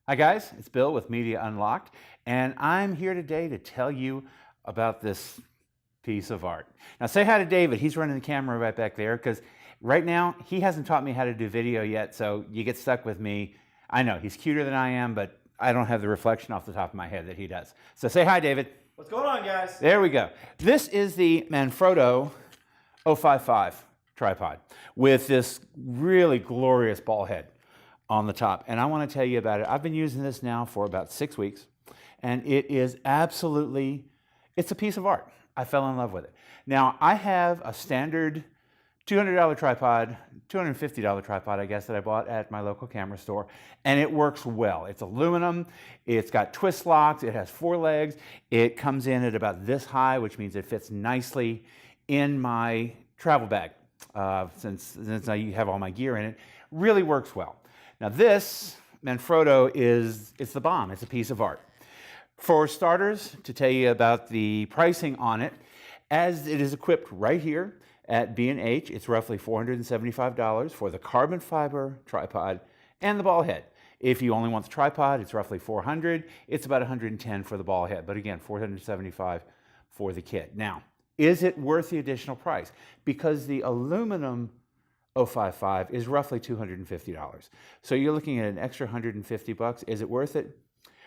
Hi guys, it's Bill with Media Unlocked, and I'm here today to tell you about this piece of art. Now say hi to David, he's running the camera right back there, because right now he hasn't taught me how to do video yet, so you get stuck with me. I know, he's cuter than I am, but I don't have the reflection off the top of my head that he does. So say hi, David. What's going on, guys? There we go. This is the Manfrotto MT055 tripod with this really glorious ball head on the top, and I want to tell you about it. I've been using this now for about 6 weeks, and it is absolutely, it's a piece of art. I fell in love with it. Now, I have a standard $200 tripod, $250 tripod, I guess, that I bought at my local camera store, and it works well. It's aluminum, it's got twist locks, it has 4 legs, it comes in at about this high, which means it fits nicely in my travel bag, since I have all my gear in it. Really works well. Now this Manfrotto it's the bomb. It's a piece of art. For starters, to tell you about the pricing on it, as it is equipped right here at B&H, it's roughly $475 for the carbon fiber tripod and the ball head. If you only want the tripod, it's roughly $400. It's about $110 for the ball head, but again, $475 for the kit. Now, is it worth the additional price? Because the aluminum MT055 is roughly $250. So you're looking at an extra $150. Is it worth it?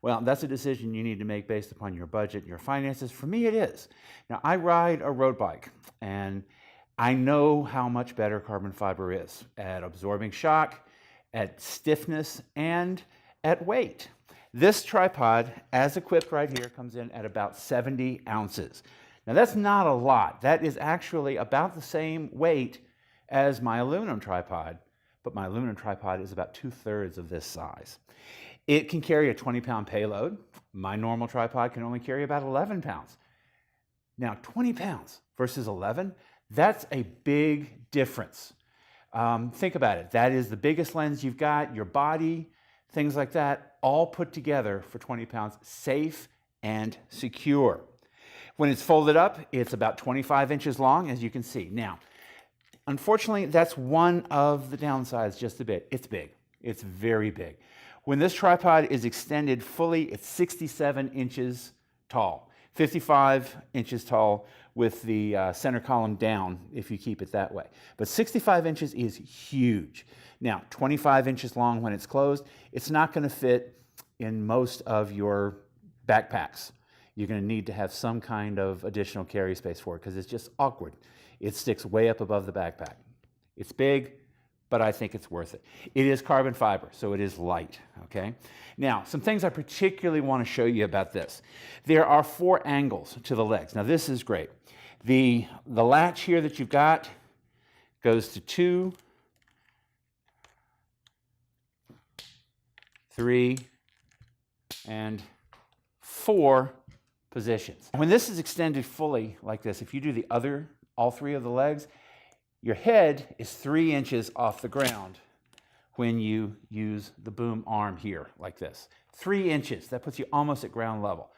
Well, that's a decision you need to make based upon your budget and your finances. For me, it is. Now, I ride a road bike, and I know how much better carbon fiber is at absorbing shock, at stiffness, and at weight. This tripod, as equipped right here, comes in at about 70 ounces. Now, that's not a lot. That is actually about the same weight as my aluminum tripod, but my aluminum tripod is about 2/3 of this size. It can carry a 20-pound payload. My normal tripod can only carry about 11 pounds. Now, 20 pounds versus 11, that's a big difference. Think about it. That is the biggest lens you've got, your body, things like that, all put together for 20 pounds, safe and secure. When it's folded up, it's about 25 inches long, as you can see. Now, unfortunately, that's one of the downsides just a bit. It's big. It's very big. When this tripod is extended fully, it's 67 inches tall, 55 inches tall with the center column down if you keep it that way. But 65 inches is huge. Now, 25 inches long when it's closed, it's not going to fit in most of your backpacks. You're going to need to have some kind of additional carry space for it because it's just awkward. It sticks way up above the backpack. It's big, but I think it's worth it. It is carbon fiber, so it is light, okay? Now, some things I particularly want to show you about this. There are 4 angles to the legs. Now, this is great. The latch here that you've got goes to 2, 3, and 4 positions. When this is extended fully like this, if you do all 3 of the legs, your head is 3 inches off the ground when you use the boom arm here like this. 3 inches, that puts you almost at ground level.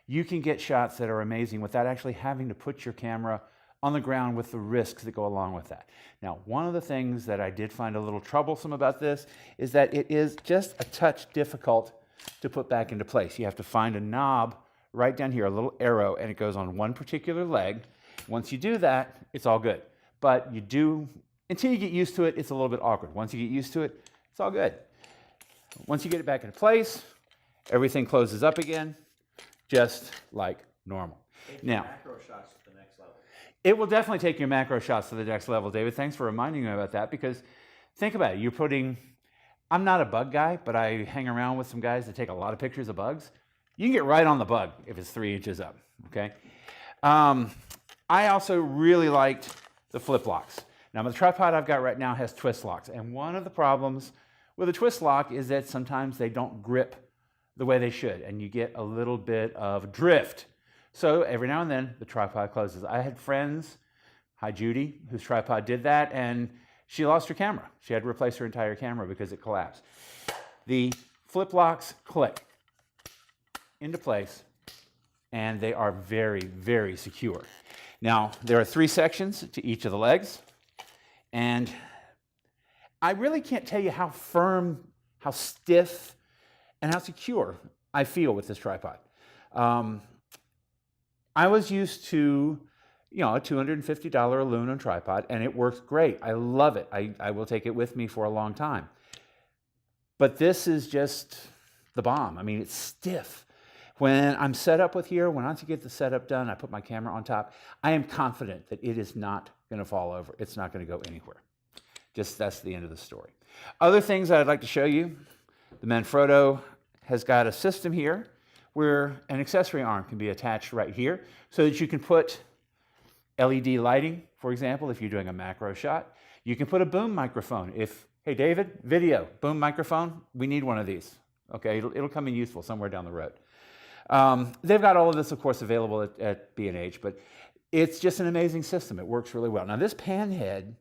You can get shots that are amazing without actually having to put your camera on the ground with the risks that go along with that. Now, one of the things that I did find a little troublesome about this is that it is just a touch difficult to put back into place. You have to find a knob right down here, a little arrow, and it goes on one particular leg. Once you do that, it's all good. But until you get used to it, it's a little bit awkward. Once you get used to it, it's all good. Once you get it back into place, everything closes up again, just like normal. Now, macro shots to the next level. It will definitely take your macro shots to the next level, David. Thanks for reminding me about that, because think about it. I'm not a bug guy, but I hang around with some guys that take a lot of pictures of bugs. You can get right on the bug if it's 3 inches up, okay? I also really liked the flip locks. Now, the tripod I've got right now has twist locks, and one of the problems with a twist lock is that sometimes they don't grip the way they should, and you get a little bit of drift. So every now and then, the tripod closes. I had friends, hi Judy, whose tripod did that, and she lost her camera. She had to replace her entire camera because it collapsed. The flip locks click into place, and they are very, very secure. Now, there are 3 sections to each of the legs, and I really can't tell you how firm, how stiff, and how secure I feel with this tripod. I was used to, a $250 aluminum tripod, and it works great. I love it. I will take it with me for a long time. But this is just the bomb. I mean, it's stiff. When I'm set up with here, when I get the setup done, I put my camera on top, I am confident that it is not going to fall over. It's not going to go anywhere. Just that's the end of the story. Other things that I'd like to show you, the Manfrotto has got a system here where an accessory arm can be attached right here so that you can put LED lighting, for example, if you're doing a macro shot. You can put a boom microphone. Hey, David, video, boom microphone, we need one of these. Okay, it'll come in useful somewhere down the road. They've got all of this, of course, available at B&H, but it's just an amazing system. It works really well. Now, this pan head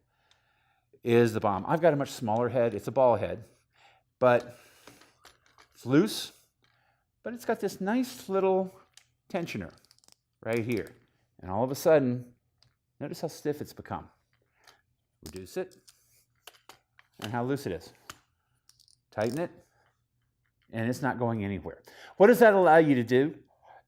is the bomb. I've got a much smaller head. It's a ball head, but it's loose, but it's got this nice little tensioner right here. And all of a sudden, notice how stiff it's become. Reduce it, and how loose it is. Tighten it, and it's not going anywhere. What does that allow you to do?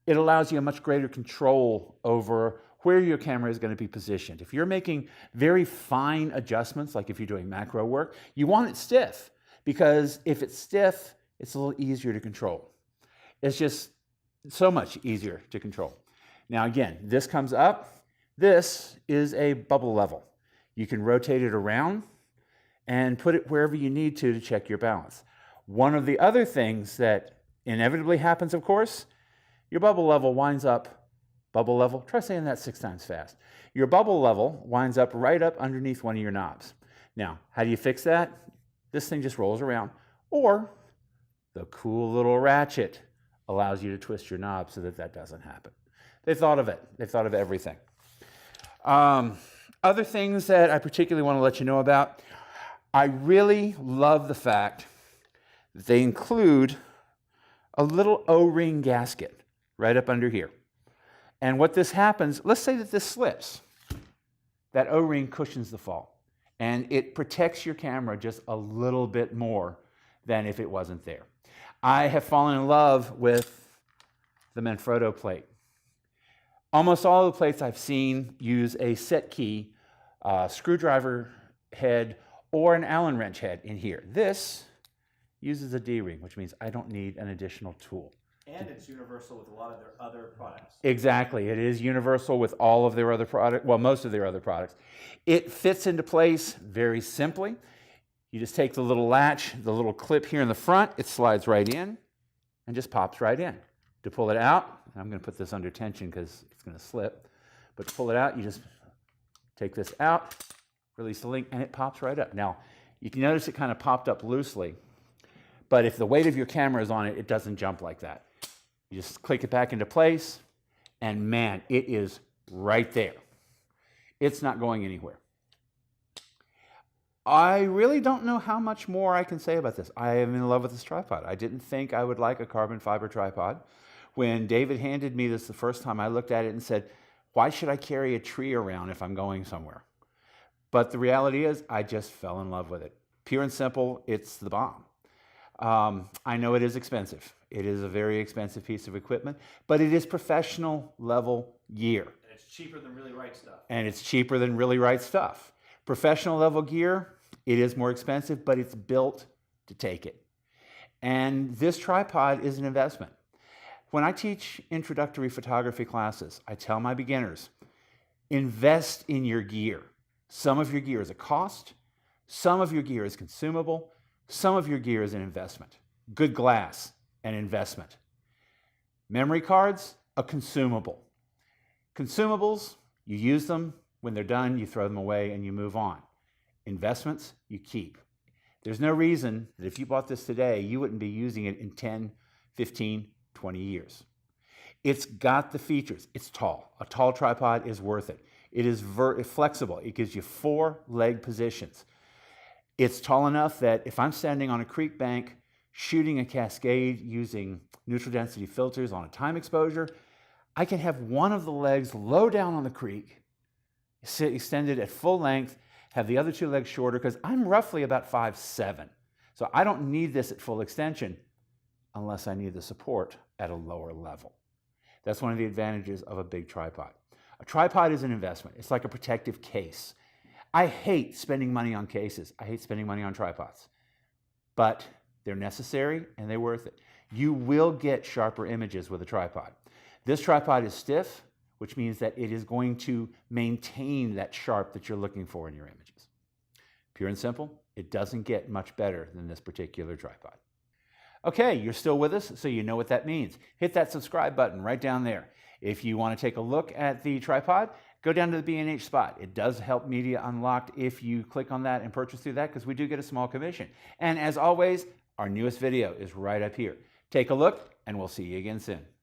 It allows you a much greater control over where your camera is going to be positioned. If you're making very fine adjustments, like if you're doing macro work, you want it stiff, because if it's stiff, it's a little easier to control. It's just so much easier to control. Now again, this comes up. This is a bubble level. You can rotate it around and put it wherever you need to check your balance. One of the other things that inevitably happens, of course, your bubble level winds up, try saying that 6 times fast. Your bubble level winds up right up underneath one of your knobs. Now, how do you fix that? This thing just rolls around. Or the cool little ratchet allows you to twist your knob so that that doesn't happen. They thought of it. They've thought of everything. Other things that I particularly want to let you know about, I really love the fact that they include a little O-ring gasket right up under here. And what this happens, let's say that this slips. That O-ring cushions the fall, and it protects your camera just a little bit more than if it wasn't there. I have fallen in love with the Manfrotto plate. Almost all the plates I've seen use a set key screwdriver head or an Allen wrench head in here. This uses a D-ring, which means I don't need an additional tool. And it's universal with a lot of their other products. Exactly. It is universal with all of their other products, well, most of their other products. It fits into place very simply. You just take the little latch, the little clip here in the front, it slides right in and just pops right in. To pull it out, I'm going to put this under tension because it's going to slip, but to pull it out, you just take this out, release the link, and it pops right up. Now, you can notice it kind of popped up loosely, but if the weight of your camera is on it, it doesn't jump like that. You just click it back into place, and man, it is right there. It's not going anywhere. I really don't know how much more I can say about this. I am in love with this tripod. I didn't think I would like a carbon fiber tripod. When David handed me this the first time, I looked at it and said, why should I carry a tree around if I'm going somewhere? But the reality is, I just fell in love with it. Pure and simple, it's the bomb. I know it is expensive. It is a very expensive piece of equipment, but it is professional level gear. And it's cheaper than really right stuff. And it's cheaper than really right stuff. Professional level gear, it is more expensive, but it's built to take it. And this tripod is an investment. When I teach introductory photography classes, I tell my beginners, invest in your gear. Some of your gear is a cost, some of your gear is consumable, some of your gear is an investment. Good glass, an investment. Memory cards, a consumable. Consumables, you use them. When they're done, you throw them away and you move on. Investments, you keep. There's no reason that if you bought this today, you wouldn't be using it in 10, 15, 20 years. It's got the features. It's tall. A tall tripod is worth it. It is flexible. It gives you 4 leg positions. It's tall enough that if I'm standing on a creek bank shooting a cascade using neutral density filters on a time exposure, I can have one of the legs low down on the creek, extended at full length, have the other 2 legs shorter, because I'm roughly about 5'7". So I don't need this at full extension unless I need the support at a lower level. That's one of the advantages of a big tripod. A tripod is an investment. It's like a protective case. I hate spending money on cases. I hate spending money on tripods. But they're necessary and they're worth it. You will get sharper images with a tripod. This tripod is stiff, which means that it is going to maintain that sharp that you're looking for in your images. Pure and simple, it doesn't get much better than this particular tripod. Okay, you're still with us, so you know what that means. Hit that subscribe button right down there. If you want to take a look at the tripod, go down to the B&H spot. It does help Media Unlocked if you click on that and purchase through that, because we do get a small commission. And as always, our newest video is right up here. Take a look, and we'll see you again soon.